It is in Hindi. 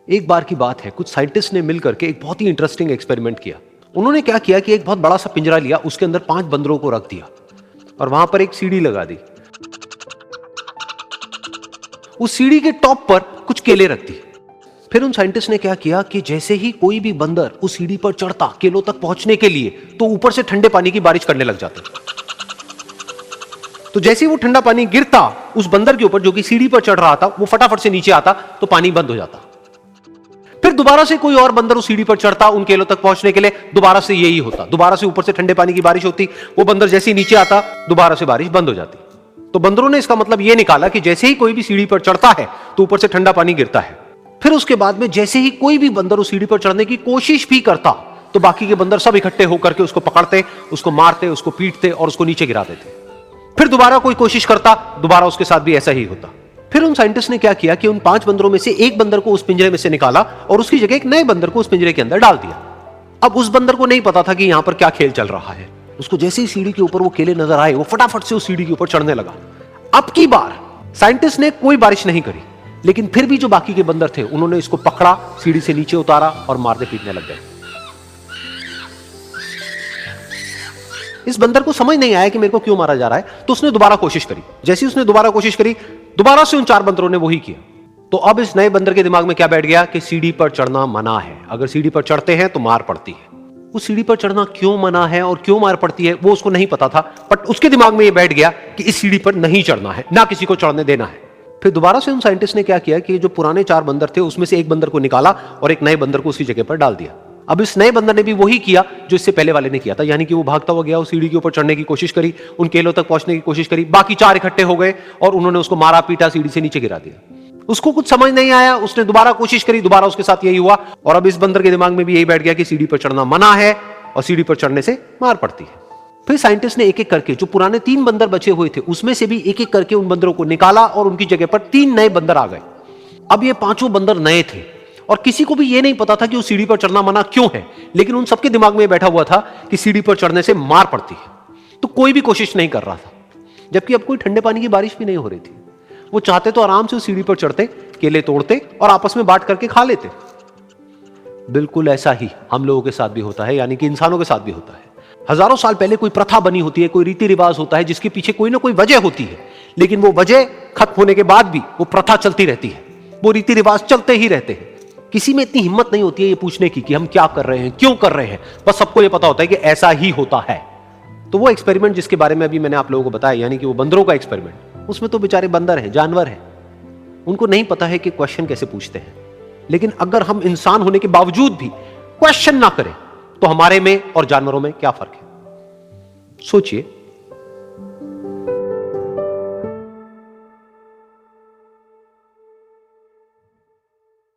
एक बार की बात है, कुछ साइंटिस्ट ने मिलकर के एक बहुत ही इंटरेस्टिंग एक्सपेरिमेंट किया। उन्होंने क्या किया कि एक बहुत बड़ा सा पिंजरा लिया, उसके अंदर 5 बंदरों को रख दिया और वहां पर एक सीढ़ी लगा दी। उस सीढ़ी के टॉप पर कुछ केले रख दी। फिर उन साइंटिस्ट ने क्या किया कि जैसे ही कोई भी बंदर उस सीढ़ी पर चढ़ता केलों तक पहुंचने के लिए, तो ऊपर से ठंडे पानी की बारिश करने लग जाते। तो जैसे ही वो ठंडा पानी गिरता उस बंदर के ऊपर जो कि सीढ़ी पर चढ़ रहा था, वो फटाफट से नीचे आता तो पानी बंद हो जाता। फिर दोबारा से कोई और बंदर उस सीढ़ी पर चढ़ता उन केलों तक पहुंचने के लिए, दोबारा से यही होता। दोबारा से ऊपर से ठंडे पानी की बारिश होती, वो बंदर जैसे ही नीचे आता दोबारा से बारिश बंद हो जाती। तो बंदरों ने इसका मतलब यह निकाला कि जैसे ही कोई भी सीढ़ी पर चढ़ता है तो ऊपर से ठंडा पानी गिरता है। फिर उसके बाद में जैसे ही कोई भी बंदर उस सीढ़ी पर चढ़ने की कोशिश भी करता तो बाकी के बंदर सब इकट्ठे होकर के उसको पकड़ते, उसको मारते, उसको पीटते और उसको नीचे गिरा देते। फिर दोबारा कोई कोशिश करता, दोबारा उसके साथ भी ऐसा ही होता। फिर उन साइंटिस्ट ने क्या किया कि उन 5 बंदरों में से एक बंदर को उस पिंजरे में से निकाला और उसकी जगह एक नए बंदर को उस पिंजरे के अंदर डाल दिया। अब उस बंदर को नहीं पता था कि यहां पर क्या खेल चल रहा है। उसको जैसे ही सीढ़ी के ऊपर वो केले नजर आए, वो फटाफट से उस सीढ़ी के ऊपर चढ़ने लगा। अब की बार साइंटिस्ट ने कोई बारिश नहीं करी, लेकिन फिर भी जो बाकी के बंदर थे उन्होंने इसको पकड़ा, सीढ़ी से नीचे उतारा और मारने पीटने लग गए। इस बंदर को समझ नहीं आया कि मेरे को क्यों मारा जा रहा है, तो उसने दोबारा कोशिश करी। जैसे ही उसने दोबारा कोशिश करी, दोबारा से उन 4 बंदरों ने वही किया। तो अब इस नए बंदर के दिमाग में क्या बैठ गया कि सीढ़ी पर चढ़ना मना है, अगर सीढ़ी पर चढ़ते हैं तो मार पड़ती है। उस सीढ़ी पर चढ़ना क्यों मना है और क्यों मार पड़ती है वो उसको नहीं पता था, बट उसके दिमाग में यह बैठ गया कि इस सीढ़ी पर नहीं चढ़ना है, ना किसी को चढ़ने देना है। फिर दोबारा से उन साइंटिस्ट ने क्या किया कि जो पुराने 4 बंदर थे उसमें से एक बंदर को निकाला और एक नए बंदर को उसकी जगह पर डाल दिया। अब इस नए बंदर ने भी वही किया जो इससे पहले वाले ने किया था, यानी कि वो भागता हुआ गया, उस सीढ़ी के ऊपर चढ़ने की कोशिश करी, उन केलों तक पहुंचने की कोशिश करी। बाकी 4 इकट्ठे हो गए और उन्होंने उसको मारा पीटा, सीढ़ी से नीचे गिरा दिया। उसको कुछ समझ नहीं आया, उसने दोबारा कोशिश करी, दोबारा उसके साथ यही हुआ। और अब इस बंदर के दिमाग में भी यही बैठ गया कि सीढ़ी पर चढ़ना मना है और सीढ़ी पर चढ़ने से मार पड़ती है। फिर साइंटिस्ट ने एक एक करके जो पुराने 3 बंदर बचे हुए थे उसमें से भी एक एक करके उन बंदरों को निकाला और उनकी जगह पर 3 नए बंदर आ गए। अब ये 5 बंदर नए थे और किसी को भी ये नहीं पता था कि उस सीढ़ी पर चढ़ना मना क्यों है, लेकिन उन सबके दिमाग में बैठा हुआ था कि सीढ़ी पर चढ़ने से मार पड़ती है। तो कोई भी कोशिश नहीं कर रहा था, जबकि अब कोई ठंडे पानी की बारिश भी नहीं हो रही थी। वो चाहते तो आराम से उस सीढ़ी पर चढ़ते, केले तोड़ते और आपस में बांट करके खा लेते। बिल्कुल ऐसा ही हम लोगों के साथ भी होता है, यानी कि इंसानों के साथ भी होता है। हजारों साल पहले कोई प्रथा बनी होती है, कोई रीति रिवाज होता है जिसके पीछे कोई ना कोई वजह होती है, लेकिन वो वजह खत्म होने के बाद भी वो प्रथा चलती रहती है, वो रीति रिवाज चलते ही रहते हैं। किसी में इतनी हिम्मत नहीं होती है ये पूछने की कि हम क्या कर रहे हैं, क्यों कर रहे हैं, बस सबको ये पता होता है कि ऐसा ही होता है। तो वो एक्सपेरिमेंट जिसके बारे में अभी मैंने आप लोगों को बताया, यानी कि वो बंदरों का एक्सपेरिमेंट, उसमें तो बेचारे बंदर हैं, जानवर हैं, उनको नहीं पता है कि क्वेश्चन कैसे पूछते हैं। लेकिन अगर हम इंसान होने के बावजूद भी क्वेश्चन ना करें तो हमारे में और जानवरों में क्या फर्क है? सोचिए।